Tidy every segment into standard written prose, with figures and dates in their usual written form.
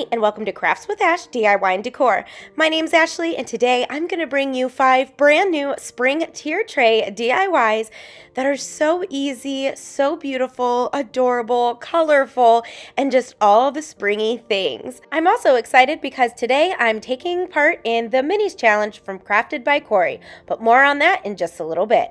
Hi, and welcome to Crafts with Ash DIY and Decor. My name's Ashley, and today I'm going to bring you 5 brand new spring tier tray DIYs that are so easy, so beautiful, adorable, colorful, and just all the springy things. I'm also excited because today I'm taking part in the Minis Challenge from Crafted by Corie, but more on that in just a little bit.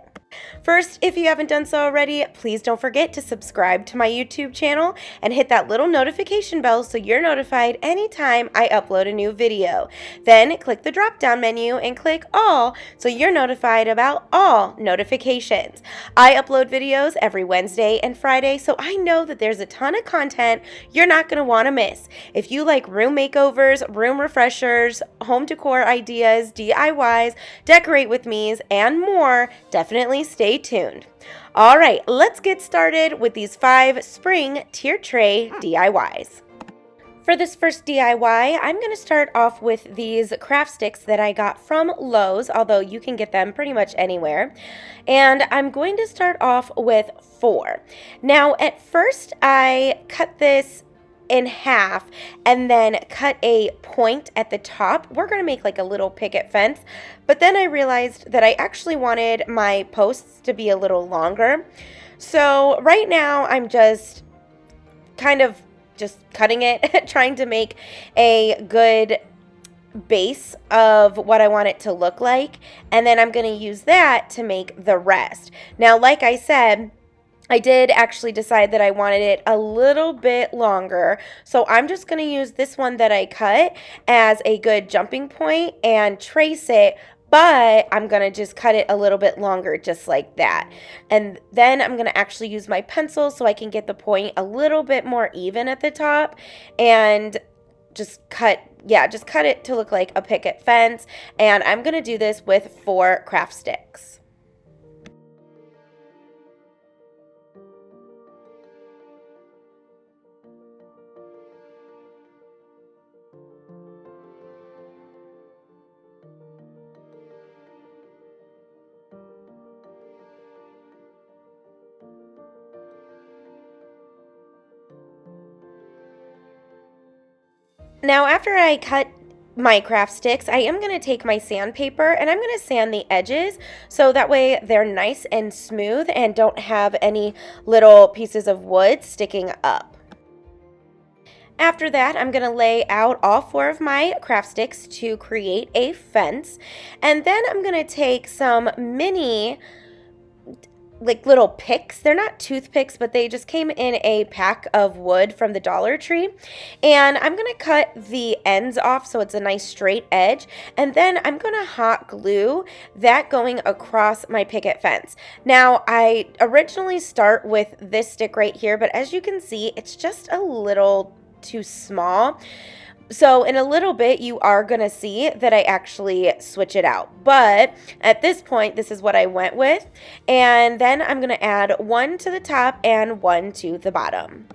First, if you haven't done so already, please don't forget to subscribe to my YouTube channel and hit that little notification bell so you're notified anytime I upload a new video. Then click the drop-down menu and click All so you're notified about all notifications. I upload videos every Wednesday and Friday, so I know that there's a ton of content you're not going to want to miss. If you like room makeovers, room refreshers, home decor ideas, DIYs, decorate with me's, and more, definitely stay tuned. All right, let's get started with these 5 spring tier tray DIYs. For this first DIY, I'm going to start off with these craft sticks that I got from Lowe's, although you can get them pretty much anywhere. And I'm going to start off with 4. Now, at first, I cut this in half and then cut a point at the top. We're going to make like a little picket fence, but then I realized that I actually wanted my posts to be a little longer. So right now I'm just kind of just cutting it, trying to make a good base of what I want it to look like, and then I'm going to use that to make the rest. Now, like I said, I did actually decide that I wanted it a little bit longer, so I'm just going to use this one that I cut as a good jumping point and trace it, but I'm going to just cut it a little bit longer just like that. And then I'm going to actually use my pencil so I can get the point a little bit more even at the top and just cut it to look like a picket fence. And I'm going to do this with 4 craft sticks. Now, after I cut my craft sticks, I am going to take my sandpaper and I'm going to sand the edges so that way they're nice and smooth and don't have any little pieces of wood sticking up. After that, I'm going to lay out all 4 of my craft sticks to create a fence, and then I'm going to take some mini like little picks. They're not toothpicks, but they just came in a pack of wood from the Dollar Tree. And I'm going to cut the ends off so it's a nice straight edge. And then I'm going to hot glue that going across my picket fence. Now, I originally start with this stick right here, but as you can see, it's just a little too small. So in a little bit, you are going to see that I actually switch it out. But at this point, this is what I went with. And then I'm going to add 1 to the top and 1 to the bottom.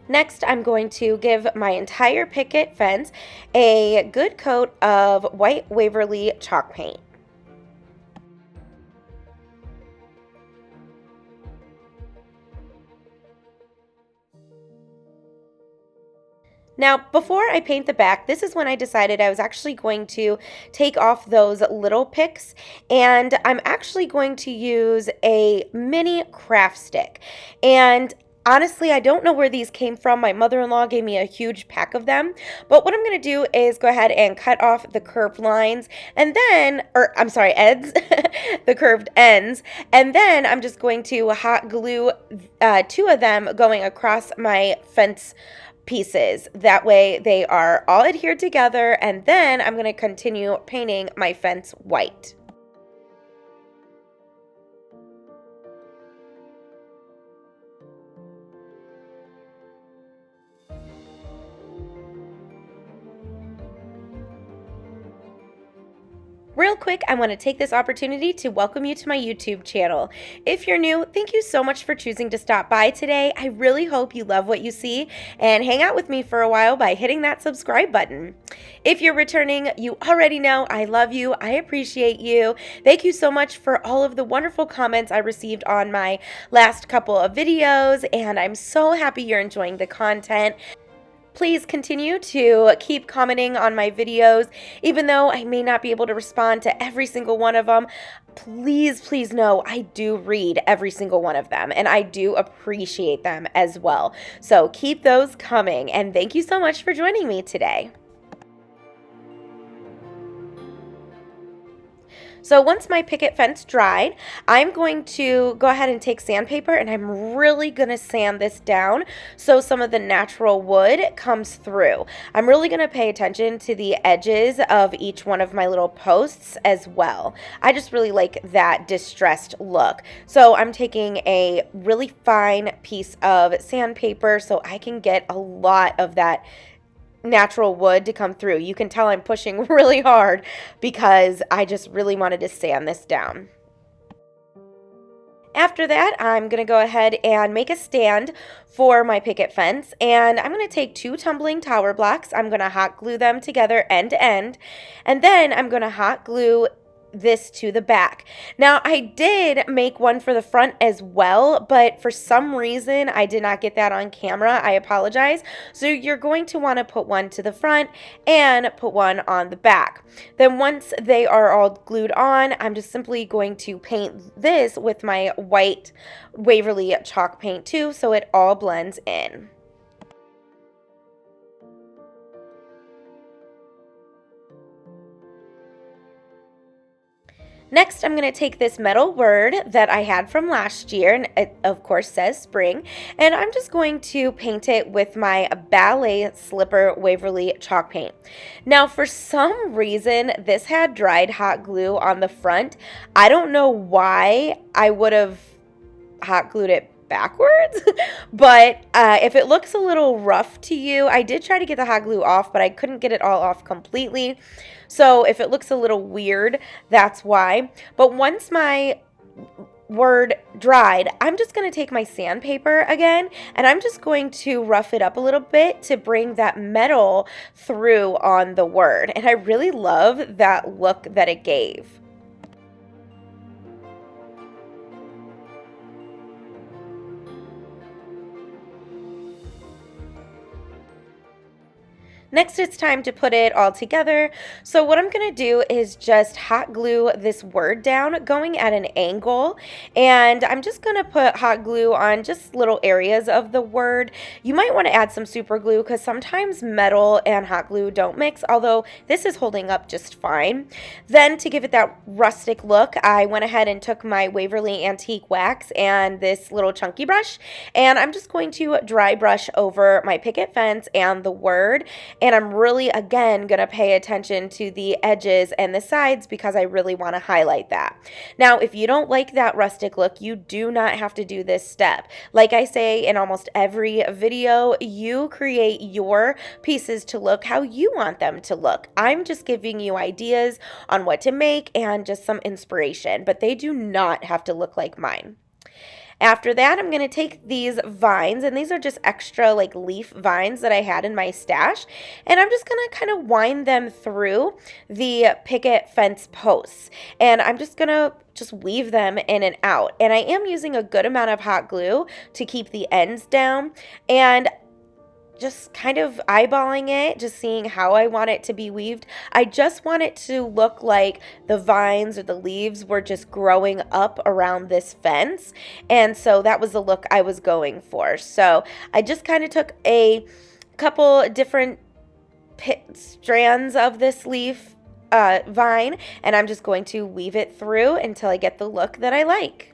Next, I'm going to give my entire picket fence a good coat of white Waverly chalk paint. Now, before I paint the back, this is when I decided I was actually going to take off those little picks, and I'm actually going to use a mini craft stick. And honestly, I don't know where these came from. My mother-in-law gave me a huge pack of them. But what I'm going to do is go ahead and cut off the curved lines and then, ends, the curved ends. And then I'm just going to hot glue 2 of them going across my fence pieces. That way they are all adhered together, and then I'm going to continue painting my fence white. Real quick, I want to take this opportunity to welcome you to my YouTube channel. If you're new, thank you so much for choosing to stop by today. I really hope you love what you see and hang out with me for a while by hitting that subscribe button. If you're returning, you already know I love you. I appreciate you. Thank you so much for all of the wonderful comments I received on my last couple of videos, and I'm so happy you're enjoying the content. Please continue to keep commenting on my videos. Even though I may not be able to respond to every single one of them, please know I do read every single one of them, and I do appreciate them as well. So keep those coming, and thank you so much for joining me today. So once my picket fence dried, I'm going to go ahead and take sandpaper, and I'm really going to sand this down so some of the natural wood comes through. I'm really going to pay attention to the edges of each one of my little posts as well. I just really like that distressed look. So I'm taking a really fine piece of sandpaper so I can get a lot of that natural wood to come through. You can tell I'm pushing really hard because I just really wanted to sand this down. After that, I'm going to go ahead and make a stand for my picket fence, and I'm going to take 2 tumbling tower blocks. I'm going to hot glue them together end to end, and then I'm going to hot glue this to the back. Now, I did make one for the front as well, but for some reason I did not get that on camera. I apologize. So you're going to want to put one to the front and put one on the back. Then once they are all glued on, I'm just simply going to paint this with my white Waverly chalk paint too, so it all blends in. Next, I'm going to take this metal word that I had from last year, and it of course says spring, and I'm just going to paint it with my ballet slipper Waverly chalk paint. Now, for some reason, this had dried hot glue on the front. I don't know why I would have hot glued it backwards, but if it looks a little rough to you, I did try to get the hot glue off, but I couldn't get it all off completely. So if it looks a little weird, that's why. But once my word dried, I'm just going to take my sandpaper again, and I'm just going to rough it up a little bit to bring that metal through on the word. And I really love that look that it gave. Next, it's time to put it all together. So what I'm going to do is just hot glue this word down going at an angle, and I'm just going to put hot glue on just little areas of the word. You might want to add some super glue because sometimes metal and hot glue don't mix, although this is holding up just fine. Then to give it that rustic look, I went ahead and took my Waverly Antique Wax and this little chunky brush, and I'm just going to dry brush over my picket fence and the word. And I'm really, again, going to pay attention to the edges and the sides because I really want to highlight that. Now, if you don't like that rustic look, you do not have to do this step. Like I say in almost every video, you create your pieces to look how you want them to look. I'm just giving you ideas on what to make and just some inspiration, but they do not have to look like mine. After that, I'm going to take these vines, and these are just extra like leaf vines that I had in my stash, and I'm just going to kind of wind them through the picket fence posts, and I'm just going to just weave them in and out. And I am using a good amount of hot glue to keep the ends down, and just kind of eyeballing it, just seeing how I want it to be weaved. I just want it to look like the vines or the leaves were just growing up around this fence. And so that was the look I was going for. So I just kind of took a couple different strands of this leaf vine, and I'm just going to weave it through until I get the look that I like.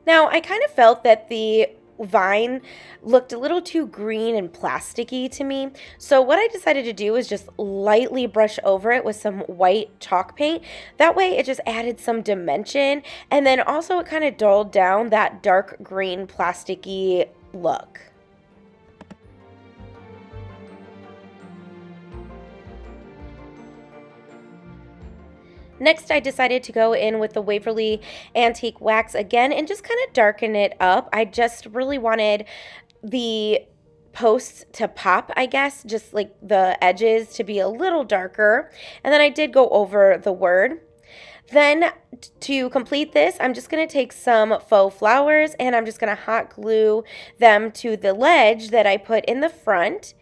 Now, I kind of felt that the vine looked a little too green and plasticky to me. So what I decided to do is just lightly brush over it with some white chalk paint. That way it just added some dimension, and then also it kind of dulled down that dark green plasticky look. Next, I decided to go in with the Waverly Antique Wax again and just kind of darken it up. I just really wanted the posts to pop, I guess, just like the edges to be a little darker. And then I did go over the word. Then to complete this, I'm just going to take some faux flowers and I'm just going to hot glue them to the ledge that I put in the front.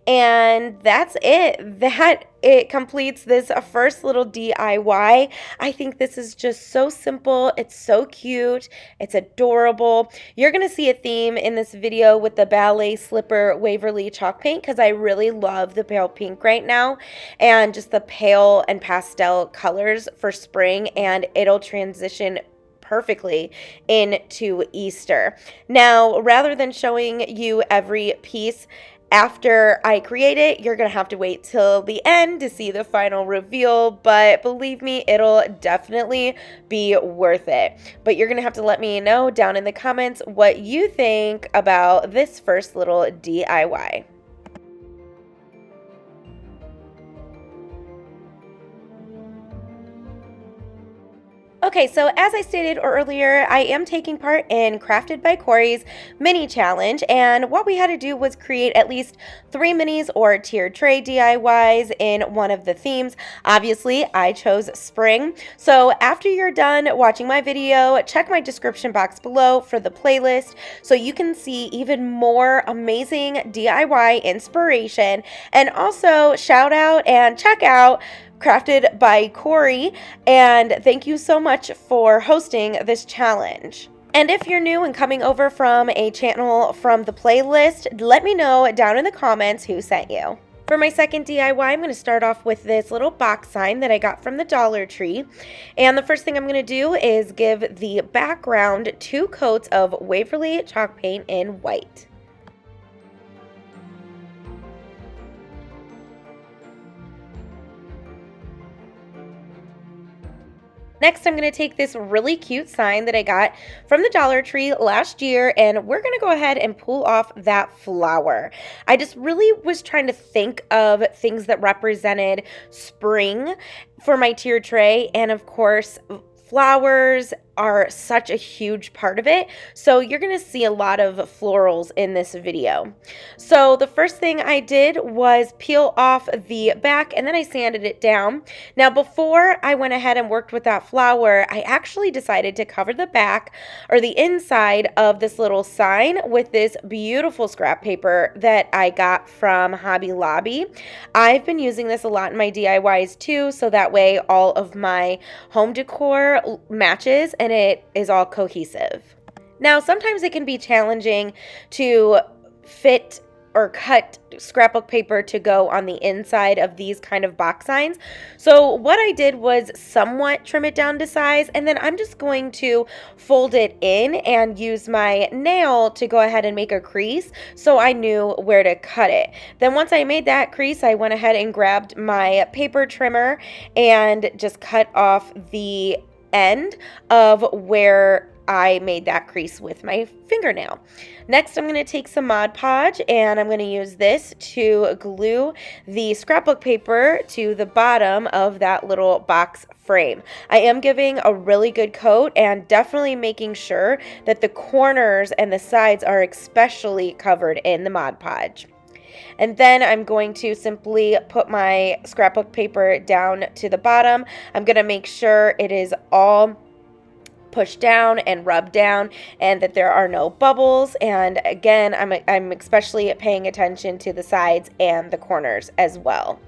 And that's it. That it completes this first little DIY. I think this is just so simple. It's so cute. It's adorable. You're going to see a theme in this video with the ballet slipper Waverly chalk paint because I really love the pale pink right now and just the pale and pastel colors for spring, and it'll transition perfectly into Easter. Now, rather than showing you every piece after I create it, you're going to have to wait till the end to see the final reveal, but believe me, it'll definitely be worth it. But you're going to have to let me know down in the comments what you think about this first little DIY. Okay, so as I stated earlier, I am taking part in Crafted by Corie's mini challenge, and what we had to do was create at least 3 minis or tiered tray DIYs in one of the themes. Obviously, I chose spring. So after you're done watching my video, check my description box below for the playlist so you can see even more amazing DIY inspiration, and also shout out and check out Crafted by Corie, and thank you so much for hosting this challenge. And if you're new and coming over from a channel from the playlist, let me know down in the comments who sent you. For my second DIY, I'm going to start off with this little box sign that I got from the Dollar Tree. And the first thing I'm going to do is give the background 2 coats of Waverly chalk paint in white. Next, I'm going to take this really cute sign that I got from the Dollar Tree last year, and we're going to go ahead and pull off that flower. I just really was trying to think of things that represented spring for my tier tray, and of course, flowers are such a huge part of it, so you're going to see a lot of florals in this video. So the first thing I did was peel off the back, and then I sanded it down. Now before I went ahead and worked with that flower, I actually decided to cover the back or the inside of this little sign with this beautiful scrap paper that I got from Hobby Lobby. I've been using this a lot in my DIYs too, so that way all of my home decor matches and it is all cohesive. Now, sometimes it can be challenging to fit or cut scrapbook paper to go on the inside of these kind of box signs. So what I did was somewhat trim it down to size, and then I'm just going to fold it in and use my nail to go ahead and make a crease so I knew where to cut it. Then once I made that crease, I went ahead and grabbed my paper trimmer and just cut off the end of where I made that crease with my fingernail. Next, I'm going to take some Mod Podge and I'm going to use this to glue the scrapbook paper to the bottom of that little box frame. I am giving a really good coat and definitely making sure that the corners and the sides are especially covered in the Mod Podge. And then I'm going to simply put my scrapbook paper down to the bottom. I'm going to make sure it is all pushed down and rubbed down and that there are no bubbles. And again, I'm especially paying attention to the sides and the corners as well.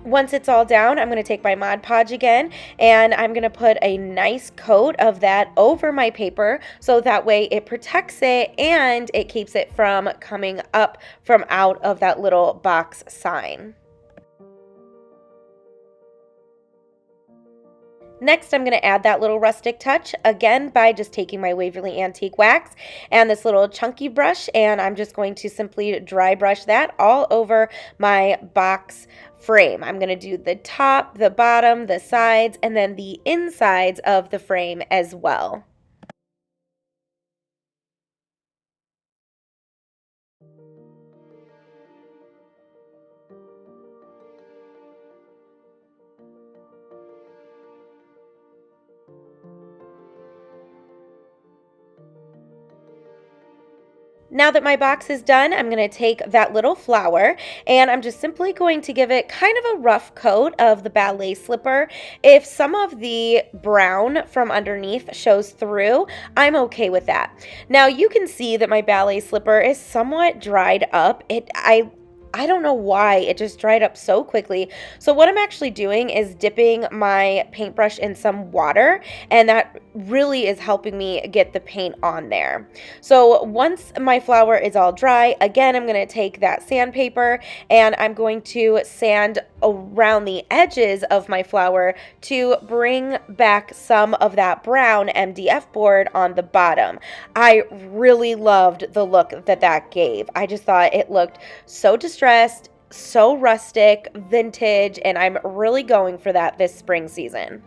Once it's all down, I'm going to take my Mod Podge again, and I'm going to put a nice coat of that over my paper so that way it protects it and it keeps it from coming up from out of that little box sign. Next, I'm going to add that little rustic touch again by just taking my Waverly Antique Wax and this little chunky brush, and I'm just going to simply dry brush that all over my box frame. I'm going to do the top, the bottom, the sides, and then the insides of the frame as well. Now that my box is done, I'm going to take that little flower and I'm just simply going to give it kind of a rough coat of the ballet slipper. If some of the brown from underneath shows through, I'm okay with that. Now you can see that my ballet slipper is somewhat dried up. I don't know why it just dried up so quickly. So what I'm actually doing is dipping my paintbrush in some water, and that really is helping me get the paint on there. So once my flower is all dry, again, I'm going to take that sandpaper and I'm going to sand around the edges of my flower to bring back some of that brown MDF board on the bottom. I really loved the look that that gave. I just thought it looked so distressed, so rustic, vintage, and I'm really going for that this spring season.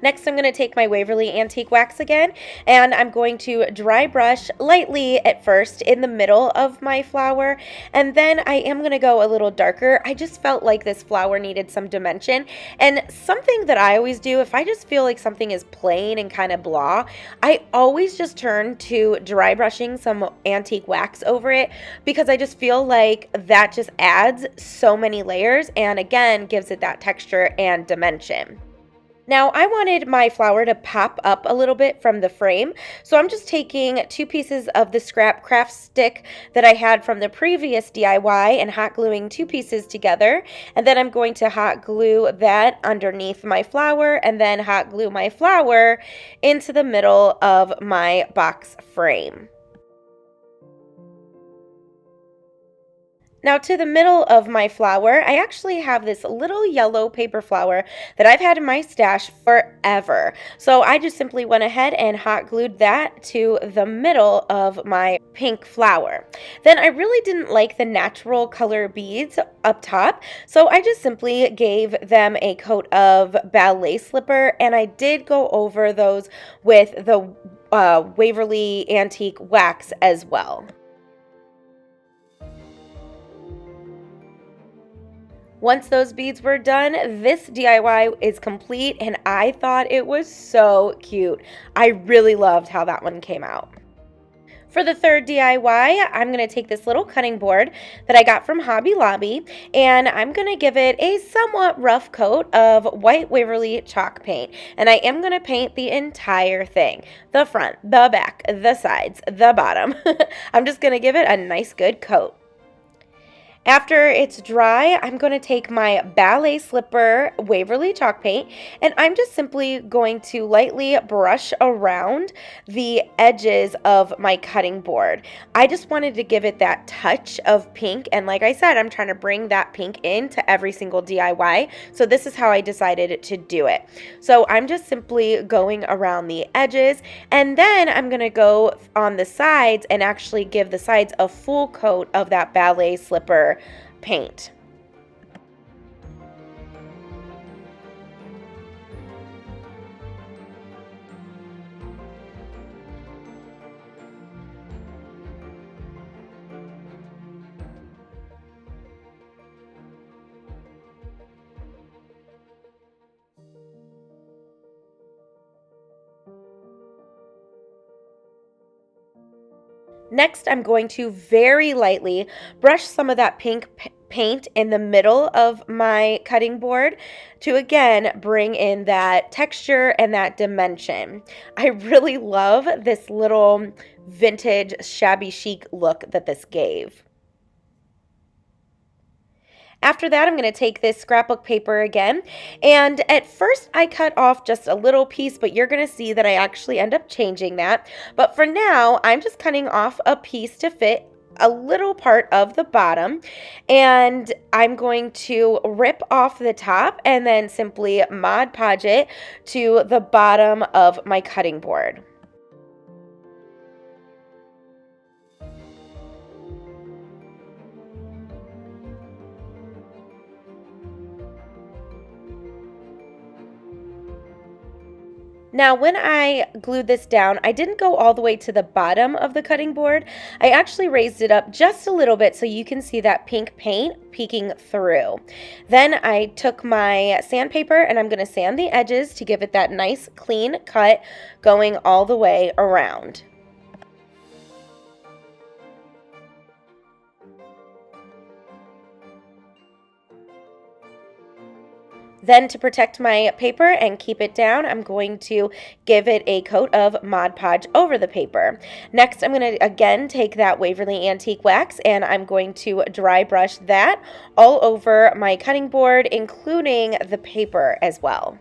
Next, I'm going to take my Waverly Antique Wax again, and I'm going to dry brush lightly at first in the middle of my flower, and then I am going to go a little darker. I just felt like this flower needed some dimension, and something that I always do, if I just feel like something is plain and kind of blah, I always just turn to dry brushing some antique wax over it, because I just feel like that just adds so many layers, and again, gives it that texture and dimension. Now I wanted my flower to pop up a little bit from the frame, so I'm just taking 2 pieces of the scrap craft stick that I had from the previous DIY and hot gluing 2 pieces together, and then I'm going to hot glue that underneath my flower and then hot glue my flower into the middle of my box frame. Now to the middle of my flower, I actually have this little yellow paper flower that I've had in my stash forever. So I just simply went ahead and hot glued that to the middle of my pink flower. Then I really didn't like the natural color beads up top, so I just simply gave them a coat of ballet slipper, and I did go over those with the Waverly Antique Wax as well. Once those beads were done, this DIY is complete, and I thought it was so cute. I really loved how that one came out. For the third DIY, I'm going to take this little cutting board that I got from Hobby Lobby, and I'm going to give it a somewhat rough coat of white Waverly chalk paint. And I am going to paint the entire thing. The front, the back, the sides, the bottom. I'm just going to give it a nice good coat. After it's dry, I'm going to take my ballet slipper Waverly chalk paint, and I'm just simply going to lightly brush around the edges of my cutting board. I just wanted to give it that touch of pink, and like I said, I'm trying to bring that pink into every single DIY, so this is how I decided to do it. So I'm just simply going around the edges, and then I'm going to go on the sides and actually give the sides a full coat of that ballet slipper paint. Next, I'm going to very lightly brush some of that pink paint in the middle of my cutting board to again bring in that texture and that dimension. I really love this little vintage shabby chic look that this gave. After that, I'm going to take this scrapbook paper again, and at first I cut off just a little piece, but you're going to see that I actually end up changing that. But for now, I'm just cutting off a piece to fit a little part of the bottom, and I'm going to rip off the top and then simply Mod Podge it to the bottom of my cutting board. Now, when I glued this down, I didn't go all the way to the bottom of the cutting board. I actually raised it up just a little bit so you can see that pink paint peeking through. Then I took my sandpaper and I'm going to sand the edges to give it that nice clean cut going all the way around. Then to protect my paper and keep it down, I'm going to give it a coat of Mod Podge over the paper. Next, I'm going to again take that Waverly Antique Wax and I'm going to dry brush that all over my cutting board, including the paper as well.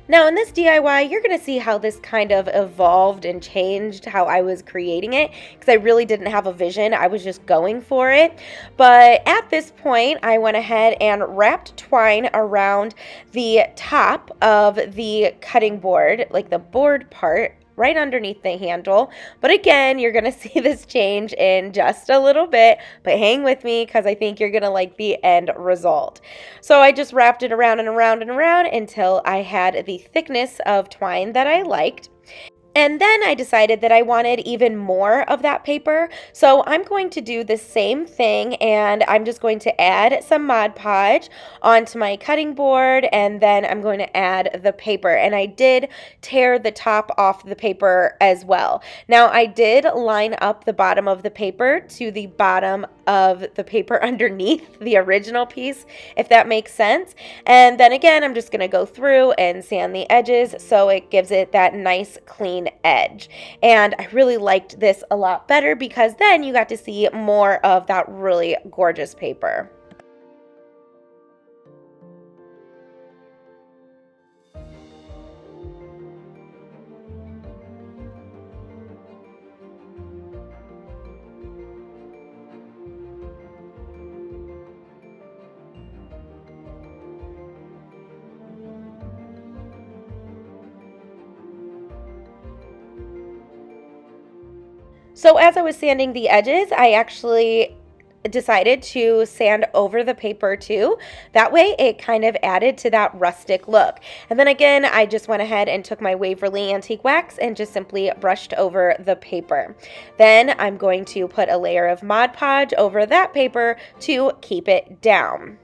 Now in this DIY, you're going to see how this kind of evolved and changed how I was creating it, because I really didn't have a vision. I was just going for it. But at this point, I went ahead and wrapped twine around the top of the cutting board, like the board part, right underneath the handle. But again, you're going to see this change in just a little bit, but hang with me because I think you're going to like the end result. So I just wrapped it around and around and around until I had the thickness of twine that I liked. And then I decided that I wanted even more of that paper, so I'm going to do the same thing, and I'm just going to add some Mod Podge onto my cutting board, and then I'm going to add the paper. And I did tear the top off the paper as well. Now I did line up the bottom of the paper to the bottom of the paper underneath the original piece, if that makes sense. And then again, I'm just going to go through and sand the edges so it gives it that nice clean edge. And I really liked this a lot better because then you got to see more of that really gorgeous paper. So as I was sanding the edges, I actually decided to sand over the paper too. That way it kind of added to that rustic look. And then again, I just went ahead and took my Waverly Antique Wax and just simply brushed over the paper. Then I'm going to put a layer of Mod Podge over that paper to keep it down.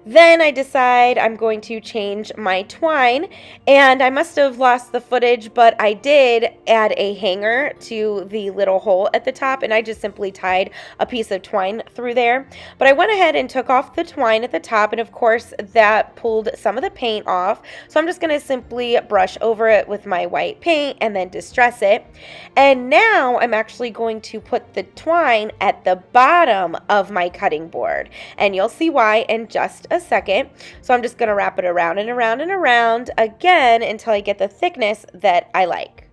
Then I decide I'm going to change my twine, and I must have lost the footage, but I did add a hanger to the little hole at the top, and I just simply tied a piece of twine through there. But I went ahead and took off the twine at the top, and of course that pulled some of the paint off. So I'm just going to simply brush over it with my white paint and then distress it. And now I'm actually going to put the twine at the bottom of my cutting board, and you'll see why in just a second. So I'm just going to wrap it around and around and around again until I get the thickness that I like.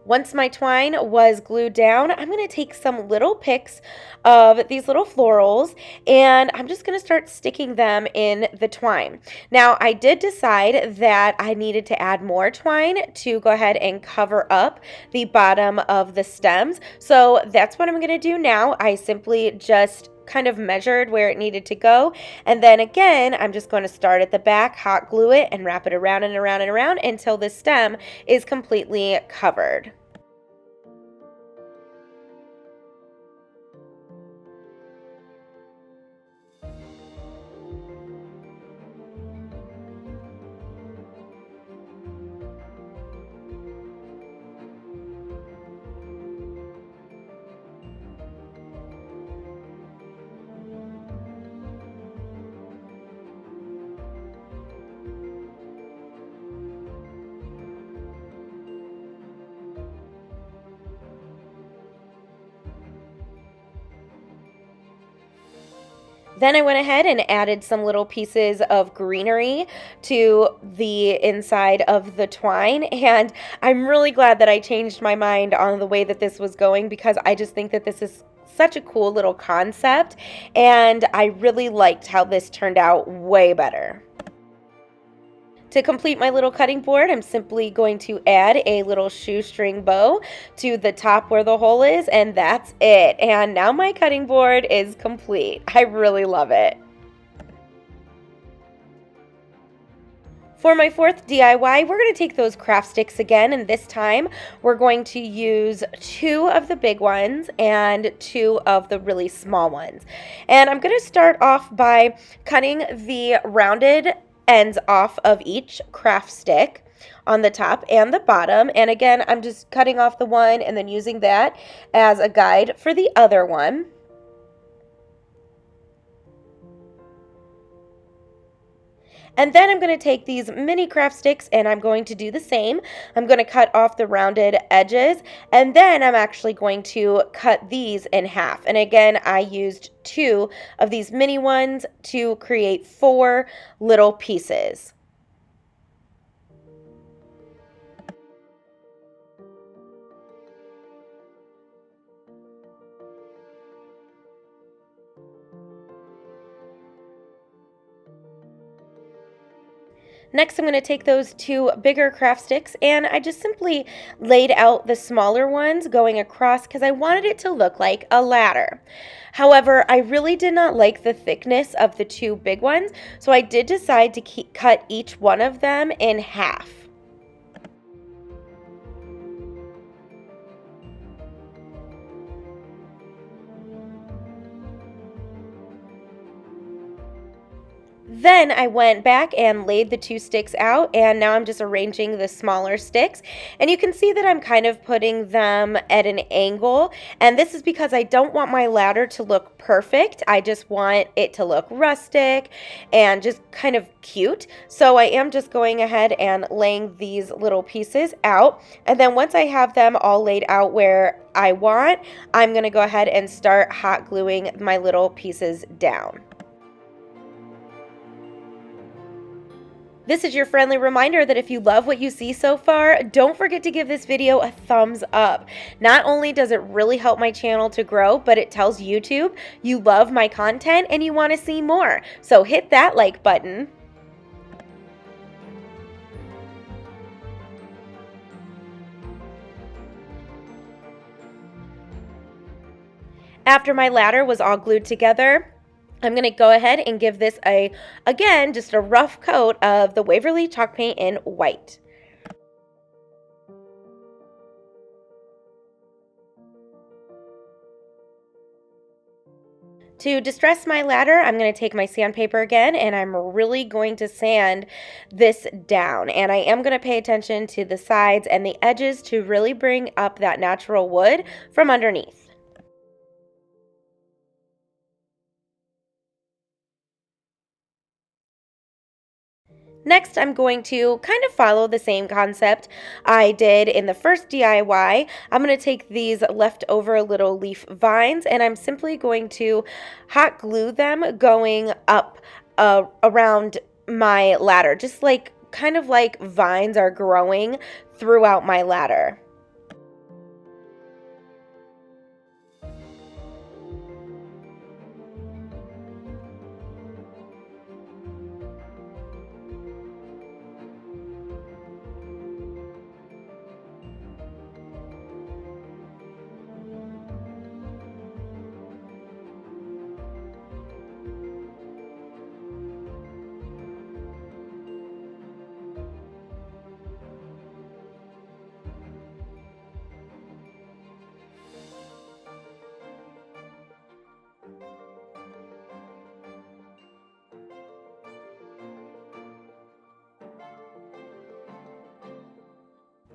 Once my twine was glued down, I'm going to take some little picks of these little florals and I'm just going to start sticking them in the twine. Now, I did decide that I needed to add more twine to go ahead and cover up the bottom of the stems. So that's what I'm going to do now. I simply just kind of measured where it needed to go. And then again, I'm just going to start at the back, hot glue it, and wrap it around and around and around until the stem is completely covered. Then I went ahead and added some little pieces of greenery to the inside of the twine, and I'm really glad that I changed my mind on the way that this was going, because I just think that this is such a cool little concept, and I really liked how this turned out way better. To complete my little cutting board, I'm simply going to add a little shoestring bow to the top where the hole is, and that's it. And now my cutting board is complete. I really love it. For my fourth DIY, we're going to take those craft sticks again, and this time we're going to use 2 of the big ones and 2 of the really small ones. And I'm going to start off by cutting the rounded ends off of each craft stick on the top and the bottom. And again, I'm just cutting off the one and then using that as a guide for the other one. And then I'm going to take these mini craft sticks and I'm going to do the same. I'm going to cut off the rounded edges, and then I'm actually going to cut these in half. And again, I used 2 of these mini ones to create 4 little pieces. Next, I'm going to take those 2 bigger craft sticks and I just simply laid out the smaller ones going across because I wanted it to look like a ladder. However, I really did not like the thickness of the 2 big ones, so I did decide to cut each one of them in half. Then I went back and laid the 2 sticks out, and now I'm just arranging the smaller sticks. And you can see that I'm kind of putting them at an angle, and this is because I don't want my ladder to look perfect. I just want it to look rustic and just kind of cute. So I am just going ahead and laying these little pieces out, and then once I have them all laid out where I want, I'm going to go ahead and start hot gluing my little pieces down. This is your friendly reminder that if you love what you see so far, don't forget to give this video a thumbs up. Not only does it really help my channel to grow, but it tells YouTube you love my content and you want to see more. So hit that like button. After my ladder was all glued together, I'm going to go ahead and give this again, just a rough coat of the Waverly chalk paint in white. To distress my ladder, I'm going to take my sandpaper again, and I'm really going to sand this down. And I am going to pay attention to the sides and the edges to really bring up that natural wood from underneath. Next, I'm going to kind of follow the same concept I did in the first DIY. I'm going to take these leftover little leaf vines and I'm simply going to hot glue them going up around my ladder, just like kind of like vines are growing throughout my ladder.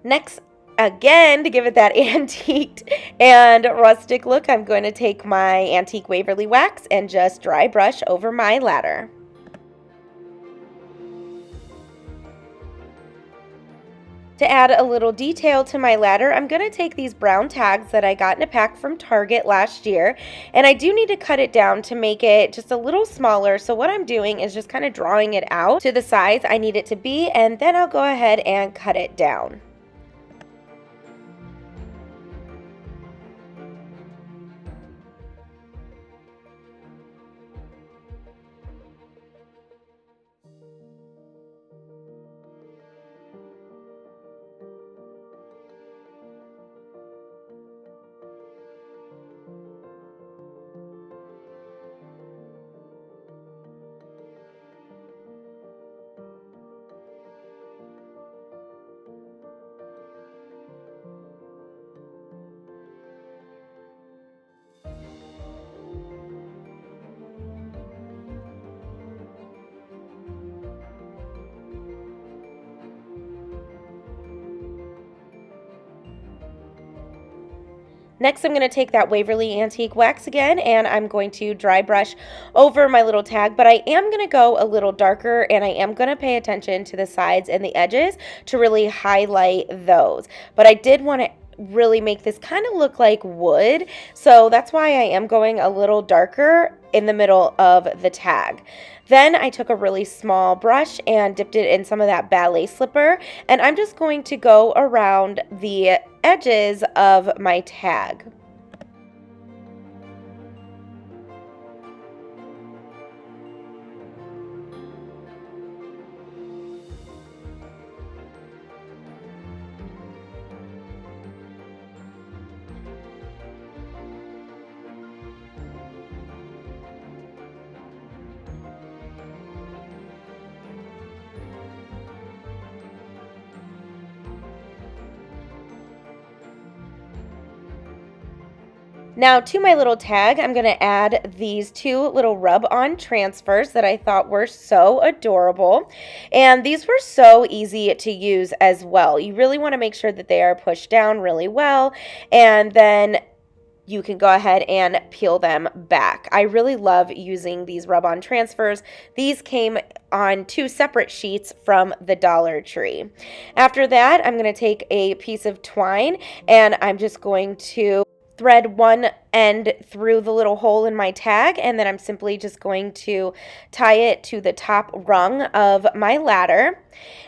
Next, again, to give it that antiqued and rustic look, I'm going to take my antique Waverly wax and just dry brush over my ladder. To add a little detail to my ladder, I'm going to take these brown tags that I got in a pack from Target last year, and I do need to cut it down to make it just a little smaller. So what I'm doing is just kind of drawing it out to the size I need it to be, and then I'll go ahead and cut it down. Next, I'm going to take that Waverly Antique Wax again, and I'm going to dry brush over my little tag, but I am going to go a little darker, and I am going to pay attention to the sides and the edges to really highlight those. But I did want to really make this kind of look like wood, so that's why I am going a little darker in the middle of the tag. Then I took a really small brush and dipped it in some of that ballet slipper, and I'm just going to go around the edges of my tag. Now to my little tag, I'm going to add these two little rub-on transfers that I thought were so adorable. And these were so easy to use as well. You really want to make sure that they are pushed down really well, and then you can go ahead and peel them back. I really love using these rub-on transfers. These came on 2 separate sheets from the Dollar Tree. After that, I'm going to take a piece of twine, and I'm just going to thread one end through the little hole in my tag, and then I'm simply just going to tie it to the top rung of my ladder.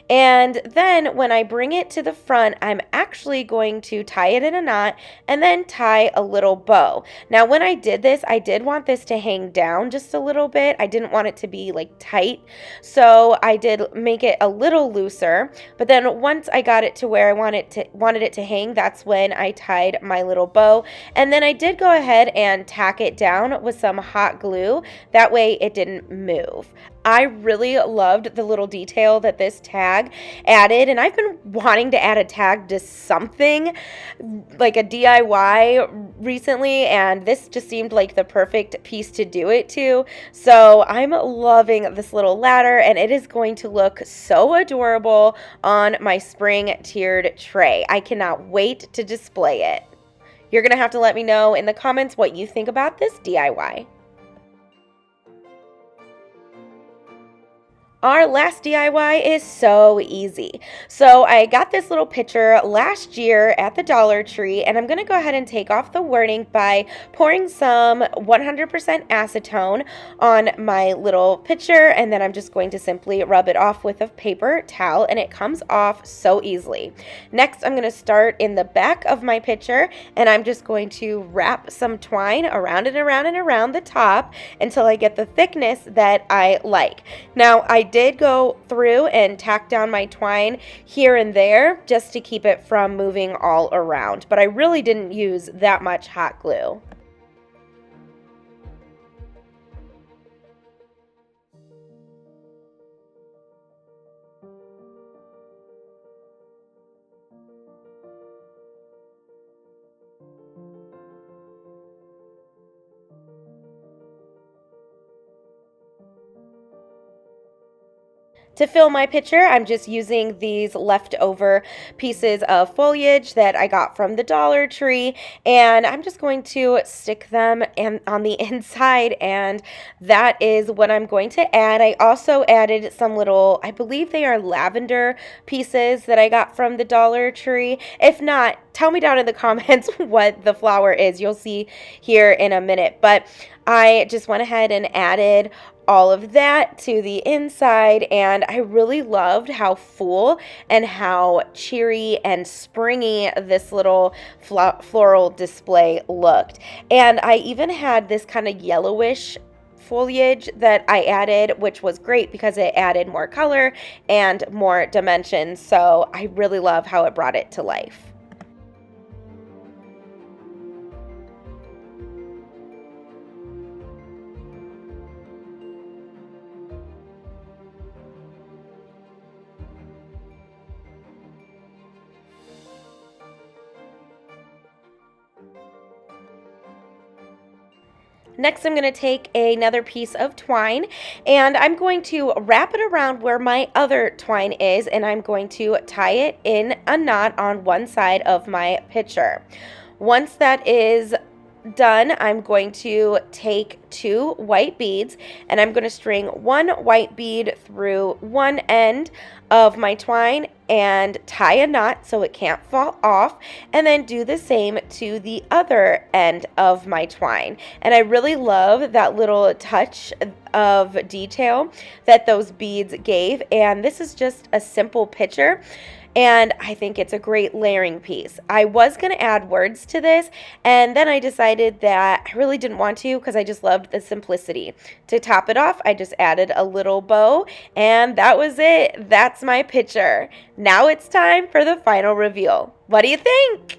And then when I bring it to the front, I'm actually going to tie it in a knot and then tie a little bow. Now, when I did this, I did want this to hang down just a little bit. I didn't want it to be like tight, so I did make it a little looser. But then once I got it to where I wanted it to hang, that's when I tied my little bow. And then I did go ahead and tack it down with some hot glue. That way it didn't move. I really loved the little detail that this tag added, and I've been wanting to add a tag to something like a DIY recently, and this just seemed like the perfect piece to do it to. So I'm loving this little ladder, and it is going to look so adorable on my spring tiered tray. I cannot wait to display it. You're going to have to let me know in the comments what you think about this DIY. Our last DIY is so easy. So I got this little picture last year at the Dollar Tree, and I'm going to go ahead and take off the wording by pouring some 100% acetone on my little picture, and then I'm just going to simply rub it off with a paper towel, and it comes off so easily. Next, I'm going to start in the back of my picture, and I'm just going to wrap some twine around and around and around the top until I get the thickness that I like. Now, I did go through and tack down my twine here and there just to keep it from moving all around, but I really didn't use that much hot glue. To fill my picture, I'm just using these leftover pieces of foliage that I got from the Dollar Tree, and I'm just going to stick them on the inside, and that is what I'm going to add. I also added some little, I believe they are lavender pieces that I got from the Dollar Tree. If not, tell me down in the comments what the flower is. You'll see here in a minute, but I just went ahead and added all of that to the inside, and I really loved how full and how cheery and springy this little floral display looked. And I even had this kind of yellowish foliage that I added, which was great because it added more color and more dimension. So I really love how it brought it to life. Next, I'm going to take another piece of twine, and I'm going to wrap it around where my other twine is, and I'm going to tie it in a knot on one side of my picture. Once that is done, I'm going to take 2 white beads, and I'm going to string 1 white bead through one end of my twine and tie a knot so it can't fall off, and then do the same to the other end of my twine. And I really love that little touch of detail that those beads gave, and this is just a simple picture, and I think it's a great layering piece. I was going to add words to this, and then I decided that I really didn't want to because I just loved the simplicity. To top it off, I just added a little bow, and that was it. That's my picture. Now it's time for the final reveal. What do you think?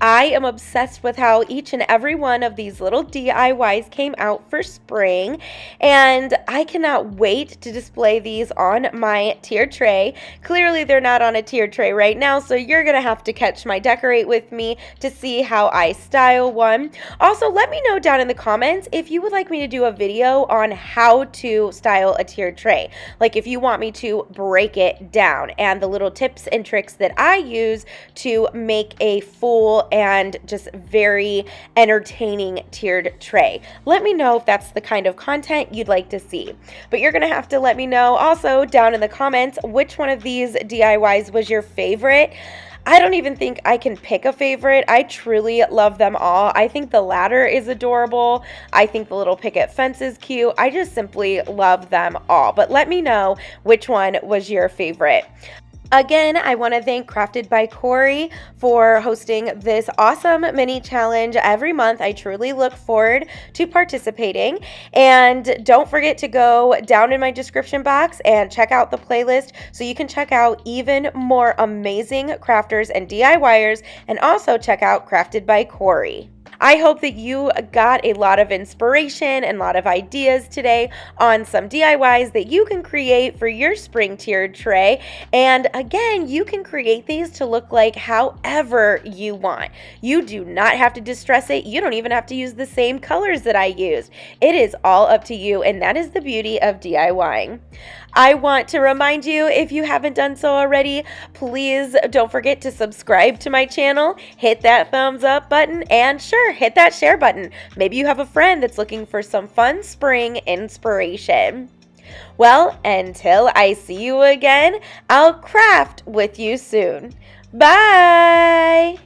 I am obsessed with how each and every one of these little DIYs came out for spring, and I cannot wait to display these on my tier tray. Clearly they're not on a tier tray right now, so you're gonna have to catch my decorate with me to see how I style one. Also, let me know down in the comments if you would like me to do a video on how to style a tier tray. Like if you want me to break it down and the little tips and tricks that I use to make a full and just very entertaining tiered tray. Let me know if that's the kind of content you'd like to see. But you're gonna have to let me know also down in the comments which one of these DIYs was your favorite. I don't even think I can pick a favorite. I truly love them all. I think the ladder is adorable. I think the little picket fence is cute. I just simply love them all. But let me know which one was your favorite. Again, I want to thank Crafted by Corie for hosting this awesome mini challenge every month. I truly look forward to participating. And don't forget to go down in my description box and check out the playlist so you can check out even more amazing crafters and DIYers, and also check out Crafted by Corie. I hope that you got a lot of inspiration and a lot of ideas today on some DIYs that you can create for your spring tiered tray. And again, you can create these to look like however you want. You do not have to distress it. You don't even have to use the same colors that I used. It is all up to you, and that is the beauty of DIYing. I want to remind you, if you haven't done so already, please don't forget to subscribe to my channel, hit that thumbs up button, and sure, hit that share button. Maybe you have a friend that's looking for some fun spring inspiration. Well, until I see you again, I'll craft with you soon. Bye!